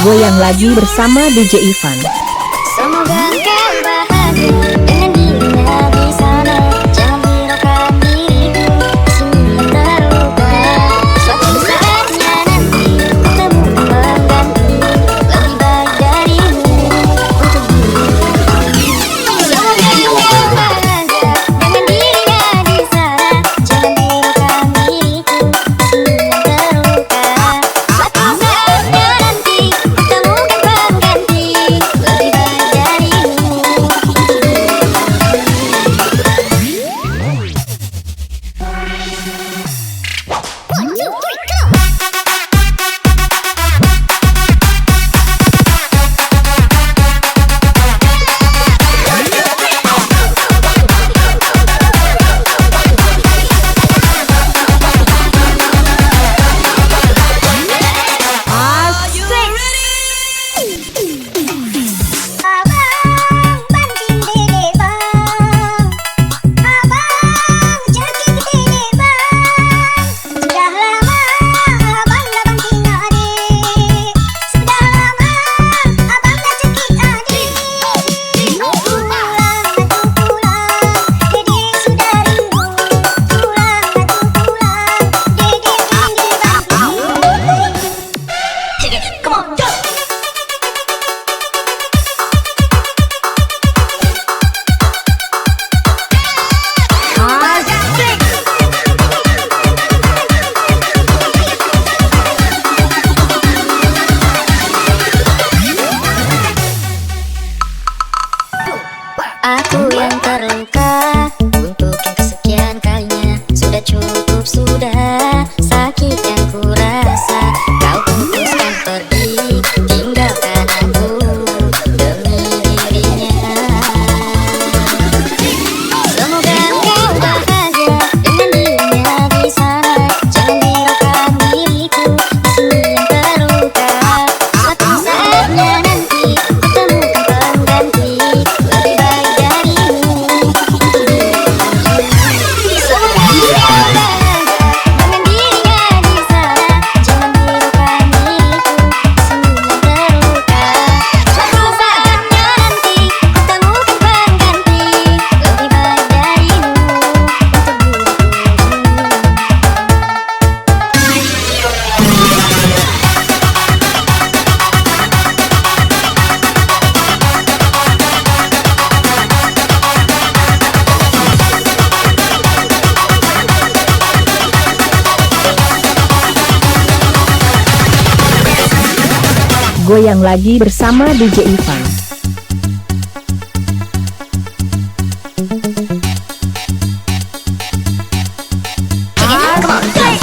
Goyang lagi bersama DJ Ivan. Semoga kau bahagia dengan dirinya di sana. Jangan hiraukan diriku di sini yang terluka. Suatu saatnya nanti temukan pengganti lebih baik darimu untuk diriku. Semoga kau bahagia dengan dirinya di sana. Jangan hiraukan diriku di sini yang terluka. Suatu saatnya nanti temukan pengganti lebih baik darimu. One, two, three, come on. Abang banting dede bang, abang jaki dede bang. Sudah lama abang dah banting adik, sudah lama abang dah cekik adik. Pulang atuh pulang, dede sudah rindu. Pulang atuh pulang, dede pilih banting. Come on, go. Aku yang terluka untuk yang kesekian kalinya. Sudah cukup, sudah sakit yang kurasa. Kau putuskan pergi, tinggalkan aku demi dirinya. Semoga kau bahagia dengan dirinya di sana. Jangan hiraukan diriku di sini yang terluka. Suatu saatnya nanti temukan pengganti lebih baik darimu. Semoga kau bahagia dengan dirinya di sana. Jangan hiraukan diriku di sini yang terluka. Suatu saatnya nanti temukan pengganti lebih baik darimu untuk Goyang lagi bersama DJ Ivan. Come on, play.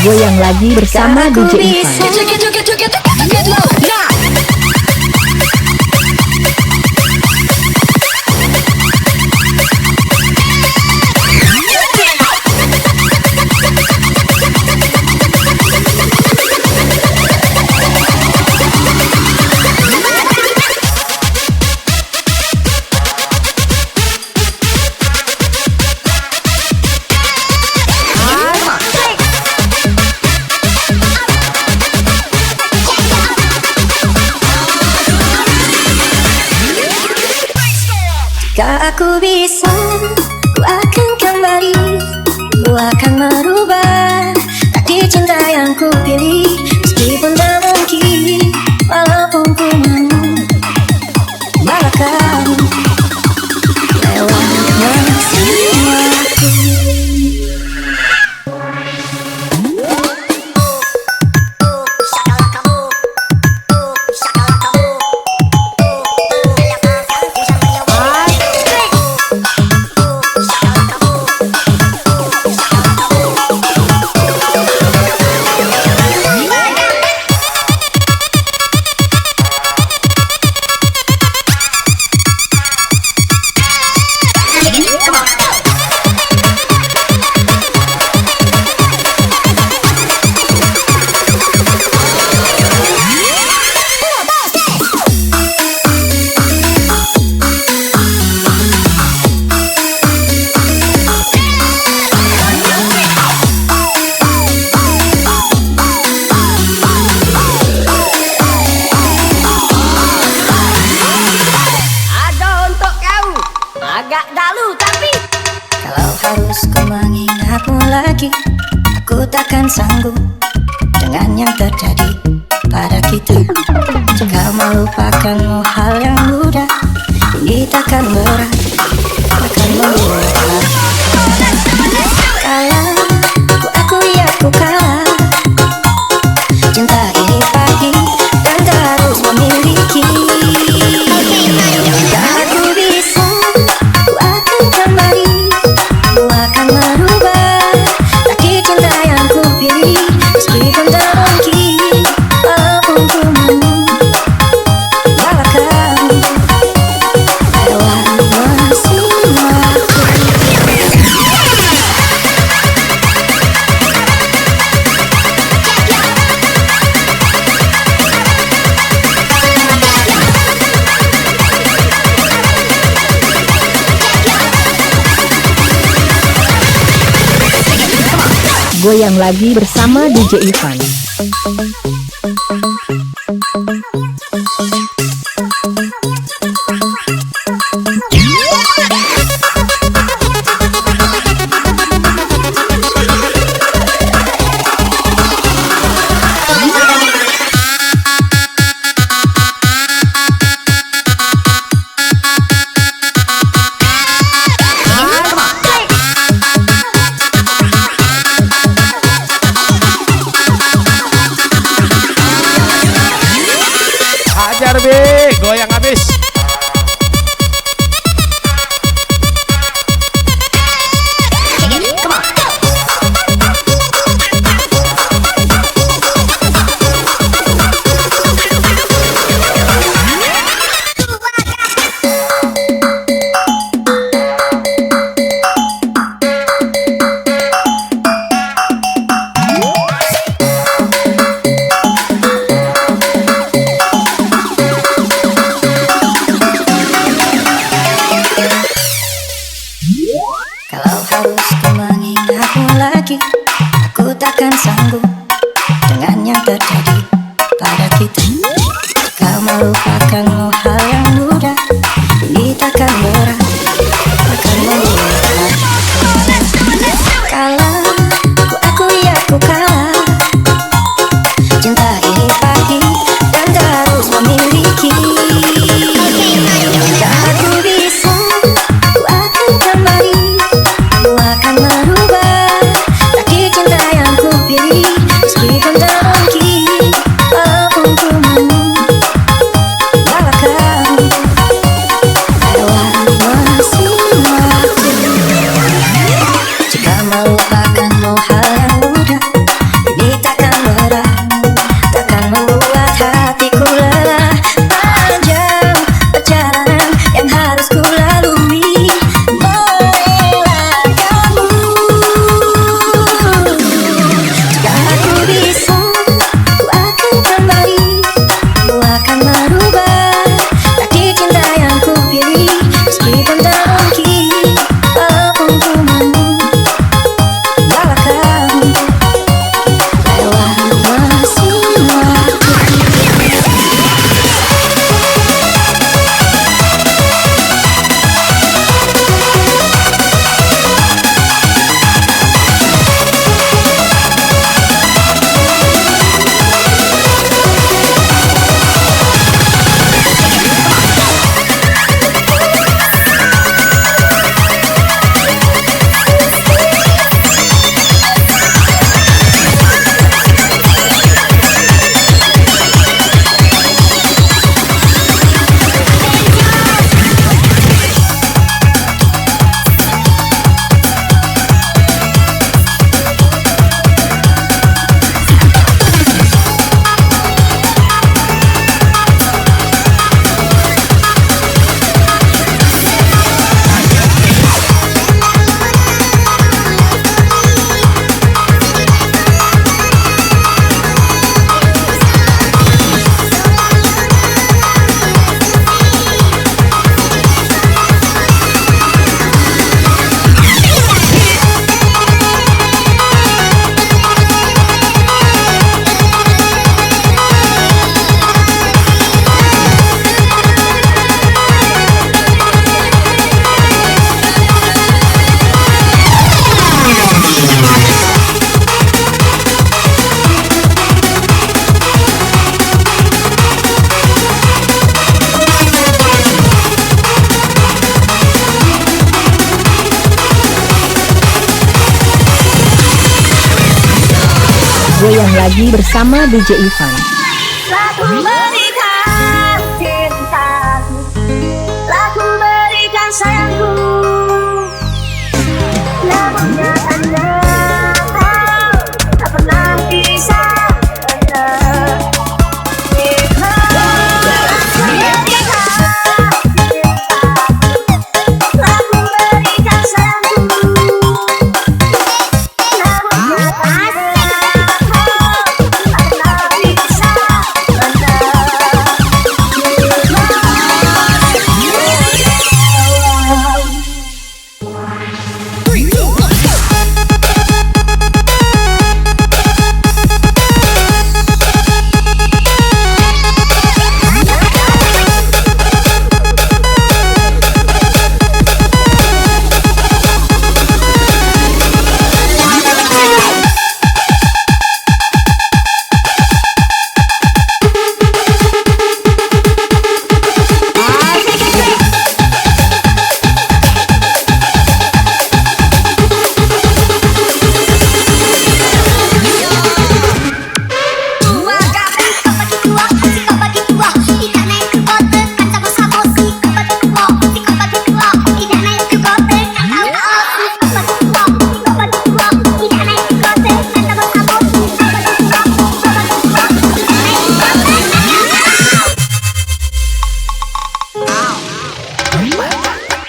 Goyang lagi bersama DJ Ivan. Jika aku bisa, ku akan kembali, ku akan merubah takdir cinta yang ku pilih. Meskipun tak mungkin, walaupun ku mau merelakan lewatnya semuaku. Kalau harus ku mengingatmu lagi, aku takkan sanggup dengan yang terjadi pada kita. Jika melupakanmu hal yang mudah, ini takkan berat, takkan melupakan. Kalah, ku akui aku kalah. Cinta ini pahit dan terus memiliki. Jika aku bisa, ku akan kembali, ku akan merubah takdir cinta yang ku pilih. Meskipun tak mungkin, walaupun ku mau merelakan lewatnya semuaku. Goyang lagi bersama DJ Ivan. Hajar B, goyang habis. Kalau harus ku mengingatmu lagi, aku takkan sanggup dengan yang terjadi pada kita. Jika melupakanmu hal yang mudah, ini takkan berat, takkan melupakan. Kalah, ku akui aku kalah. Cinta ini pahit dan terus memiliki. Jika aku bisa, ku akan kembali, ku akan merubah takdir cinta yang ku pilih. Goyang lagi bersama DJ Ivan. Laku berikan cintaku, laku berikan sayangku, namun nyatanya tak pernah bisa benar. Laku berikan sayangku, namun nyatanya tak pernah bisa benar.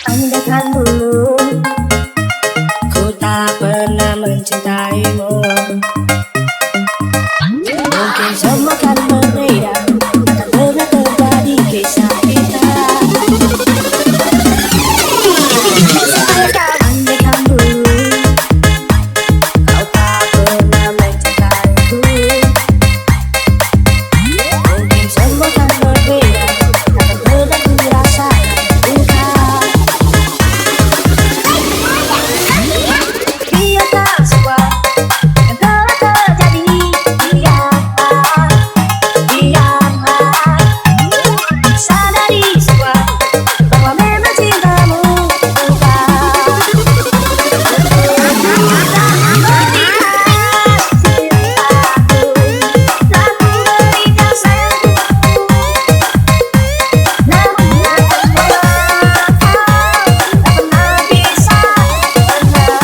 Andaikan dulu ku tak pernah mencintaimu, mungkin semua kan berbeda, tak pernah terjadi kisah kita. Andaikan dulu kau tak pernah mencintaiku, mungkin semua kan berbeda, tak pernah ku rasakan duka. Biarkan semua yang telah terjadi, biarkan sadari semua bahwa memang cintamu bukan. Laku berikan sayangku, namun nyatanya tak pernah bisa benar.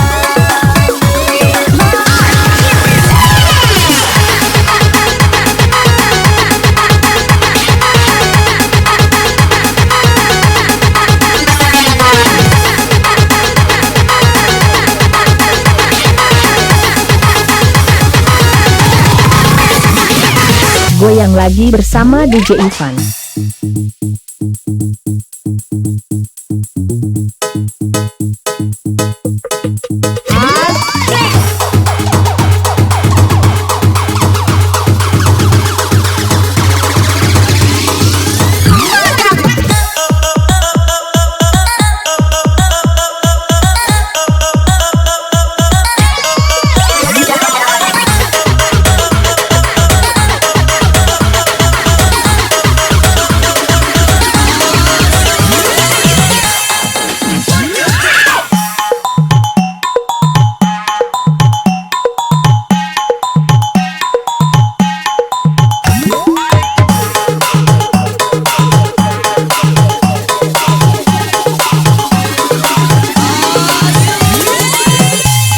Goyang lagi bersama DJ Ivan.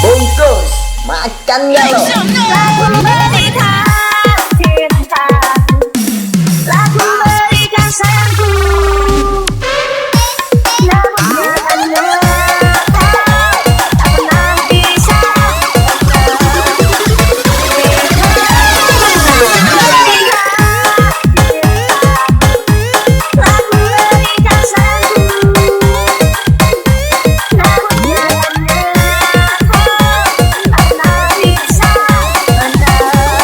Bungkus makan ya lo. Laku berikan cintaku, laku berikan sayangku, namun nyatanya tak pernah bisa benar. Laku berikan sayangku, namun nyatanya tak pernah bisa benar.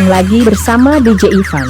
Goyang lagi bersama DJ Ivan.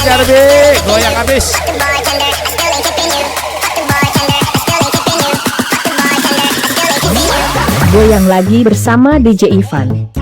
Hajar B, goyang habis. Goyang lagi bersama DJ Ivan.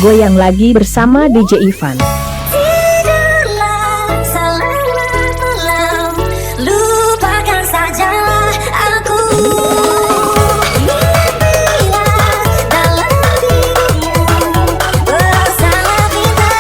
Goyang lagi bersama DJ Ivan. Tidurlah semalam, lupakan sajalah aku. Mimpilah dalam dirimu bersama kita.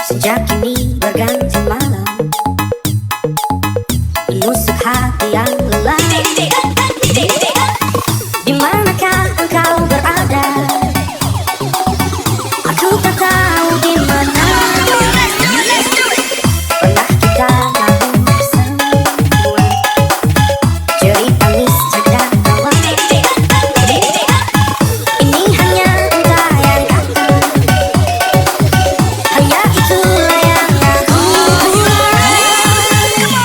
Sejak kini berganti malam, menusuk hati yang lelah. Di manakah engkau berada? Aku tak tahu di mana. Pernah kita mahu bersama, cerita tangis dan tawa. Ini hanya ungkapan kata, hanya itulah yang aku.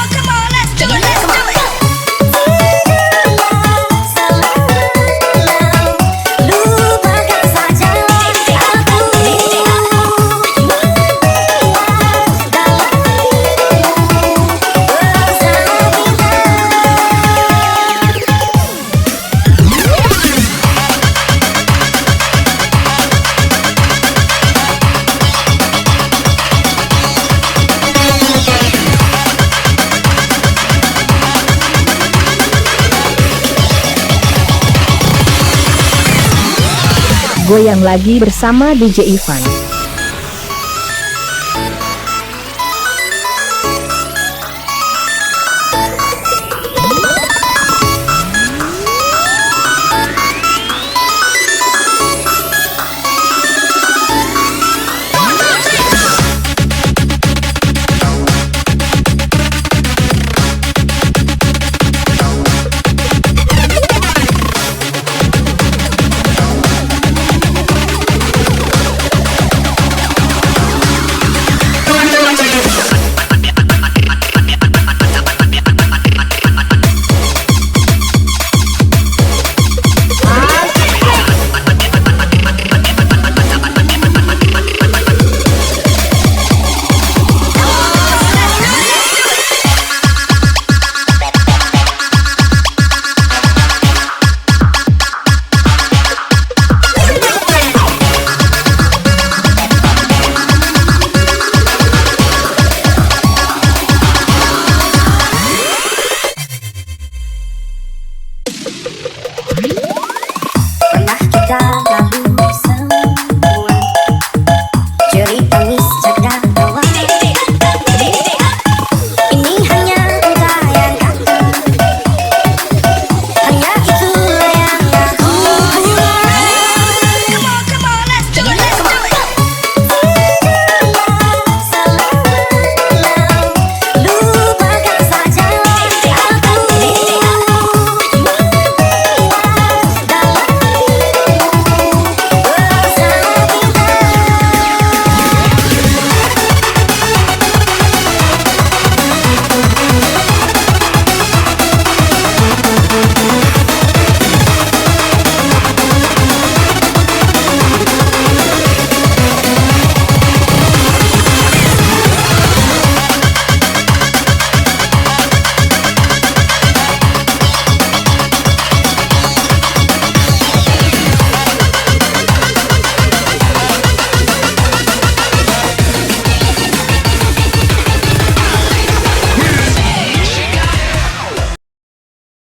Come on, let's do it, let's do it. Tidurlah semalam, lupakan sajalah aku. Mimpilah dalam dirimu bersama kita. Goyang lagi bersama DJ Ivan.